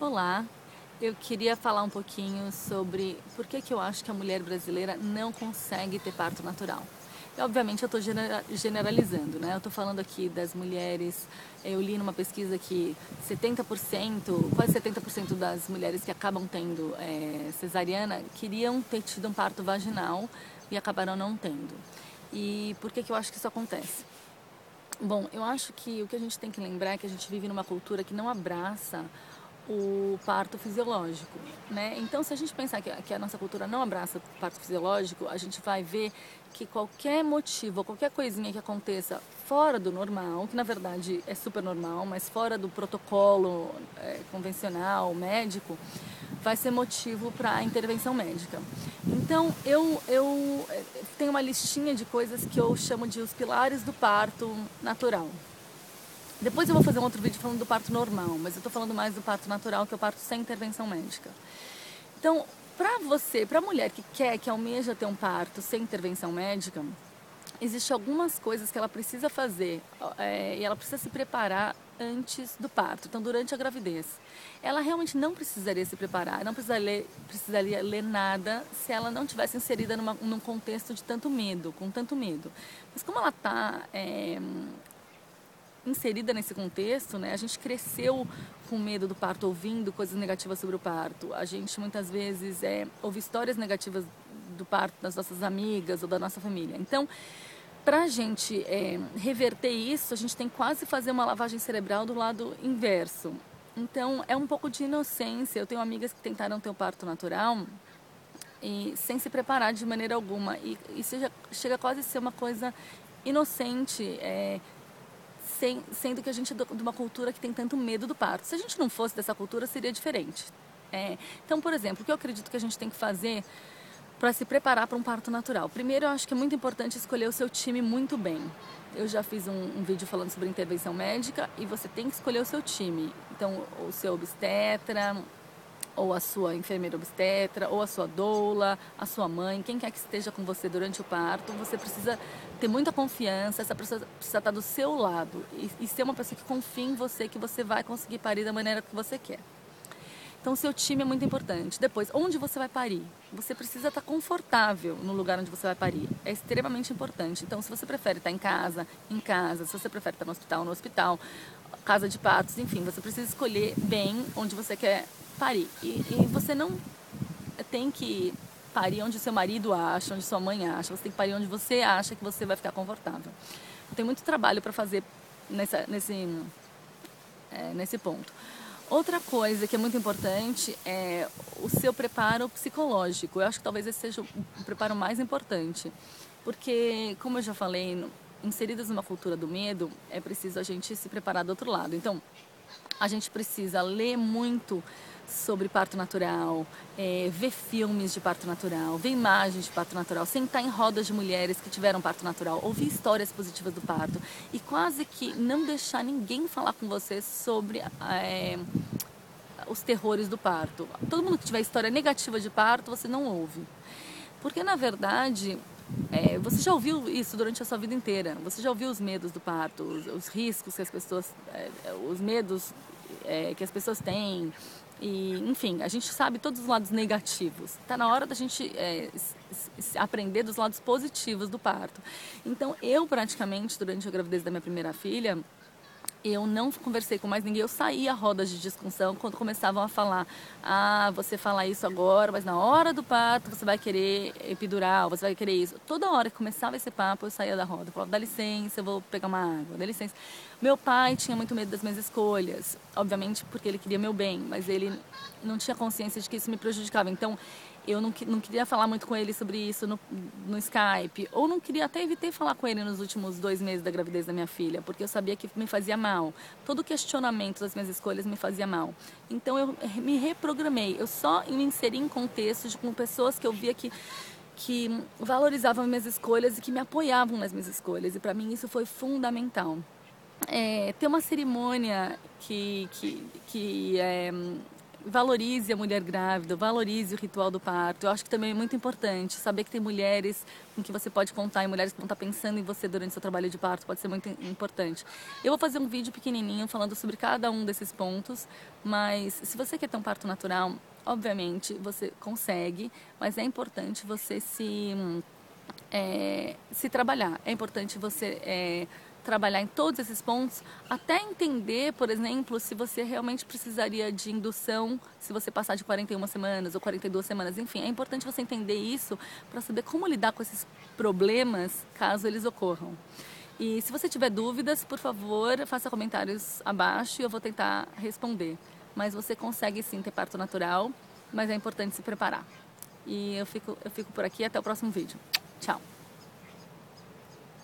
Olá, eu queria falar um pouquinho sobre por que eu acho que a mulher brasileira não consegue ter parto natural. E, obviamente eu estou generalizando, né? Eu estou falando aqui das mulheres, eu li numa pesquisa que 70%, quase 70% das mulheres que acabam tendo cesariana queriam ter tido um parto vaginal e acabaram não tendo. E por que eu acho que isso acontece? Bom, eu acho que o que a gente tem que lembrar é que a gente vive numa cultura que não abraça o parto fisiológico, né? Então, se a gente pensar que a nossa cultura não abraça o parto fisiológico, a gente vai ver que qualquer motivo, qualquer coisinha que aconteça fora do normal, que na verdade é super normal, mas fora do protocolo convencional, médico, vai ser motivo para intervenção médica. Então, eu tenho uma listinha de coisas que eu chamo de os pilares do parto natural. Depois eu vou fazer um outro vídeo falando do parto normal, mas eu estou falando mais do parto natural, que é o parto sem intervenção médica. Então, para a mulher que quer, que almeja ter um parto sem intervenção médica, existem algumas coisas que ela precisa fazer e ela precisa se preparar antes do parto, então durante a gravidez. Ela realmente não precisaria se preparar, não precisaria ler nada se ela não tivesse inserida num contexto de tanto medo, com tanto medo. Mas como ela está inserida nesse contexto, né? A gente cresceu com medo do parto, ouvindo coisas negativas sobre o parto. A gente muitas vezes ouve histórias negativas do parto das nossas amigas ou da nossa família. Então, para a gente reverter isso, a gente tem que quase fazer uma lavagem cerebral do lado inverso. Então, é um pouco de inocência. Eu tenho amigas que tentaram ter o parto natural e sem se preparar de maneira alguma. E isso chega quase a ser uma coisa inocente, sendo que a gente é de uma cultura que tem tanto medo do parto. Se a gente não fosse dessa cultura, seria diferente. Então, por exemplo, o que eu acredito que a gente tem que fazer para se preparar para um parto natural? Primeiro, eu acho que é muito importante escolher o seu time muito bem. Eu já fiz um vídeo falando sobre intervenção médica e você tem que escolher o seu time. Então, o seu obstetra, ou a sua enfermeira obstetra, ou a sua doula, a sua mãe, quem quer que esteja com você durante o parto, você precisa ter muita confiança, essa pessoa precisa estar do seu lado e ser uma pessoa que confia em você, que você vai conseguir parir da maneira que você quer. Então, o seu time é muito importante. Depois, onde você vai parir? Você precisa estar confortável no lugar onde você vai parir. É extremamente importante. Então, se você prefere estar em casa, em casa. Se você prefere estar no hospital, casa de partos, enfim, você precisa escolher bem onde você quer parir. E você não tem que parir onde seu marido acha, onde sua mãe acha. Você tem que parir onde você acha que você vai ficar confortável. Tem muito trabalho para fazer nesse ponto. Outra coisa que é muito importante é o seu preparo psicológico. Eu acho que talvez esse seja o preparo mais importante. Porque, como eu já falei, inseridas numa cultura do medo, é preciso a gente se preparar do outro lado. Então, a gente precisa ler muito sobre parto natural, ver filmes de parto natural, ver imagens de parto natural, sentar em rodas de mulheres que tiveram parto natural, ouvir histórias positivas do parto e quase que não deixar ninguém falar com você sobre os terrores do parto. Todo mundo que tiver história negativa de parto, você não ouve. Porque, na verdade, você já ouviu isso durante a sua vida inteira. Você já ouviu os medos do parto, os riscos que as pessoas... os medos que as pessoas têm. E, enfim, a gente sabe todos os lados negativos. Está na hora da gente aprender dos lados positivos do parto. Então, eu praticamente, durante a gravidez da minha primeira filha, eu não conversei com mais ninguém, eu saía rodas de discussão quando começavam a falar: ah, você fala isso agora, mas na hora do parto você vai querer epidural, você vai querer isso. Toda hora que começava esse papo, eu saía da roda, eu falava: dá licença, eu vou pegar uma água, dá licença. Meu pai tinha muito medo das minhas escolhas, obviamente porque ele queria meu bem, mas ele não tinha consciência de que isso me prejudicava. Então, eu não queria falar muito com ele sobre isso no Skype. Ou não queria, até evitei falar com ele nos últimos 2 meses da gravidez da minha filha, porque eu sabia que me fazia mal. Todo questionamento das minhas escolhas me fazia mal. Então eu me reprogramei. Eu só me inseri em contextos com pessoas que eu via que valorizavam minhas escolhas e que me apoiavam nas minhas escolhas. E para mim isso foi fundamental. Ter uma cerimônia que valorize a mulher grávida, valorize o ritual do parto. Eu acho que também é muito importante saber que tem mulheres com que você pode contar e mulheres que vão estar pensando em você durante o seu trabalho de parto, pode ser muito importante. Eu vou fazer um vídeo pequenininho falando sobre cada um desses pontos, mas se você quer ter um parto natural, obviamente você consegue, mas é importante você se trabalhar. É importante você trabalhar em todos esses pontos, até entender, por exemplo, se você realmente precisaria de indução, se você passar de 41 semanas ou 42 semanas, enfim, é importante você entender isso para saber como lidar com esses problemas caso eles ocorram. E se você tiver dúvidas, por favor, faça comentários abaixo e eu vou tentar responder. Mas você consegue sim ter parto natural, mas é importante se preparar. E eu fico por aqui, até o próximo vídeo. Tchau!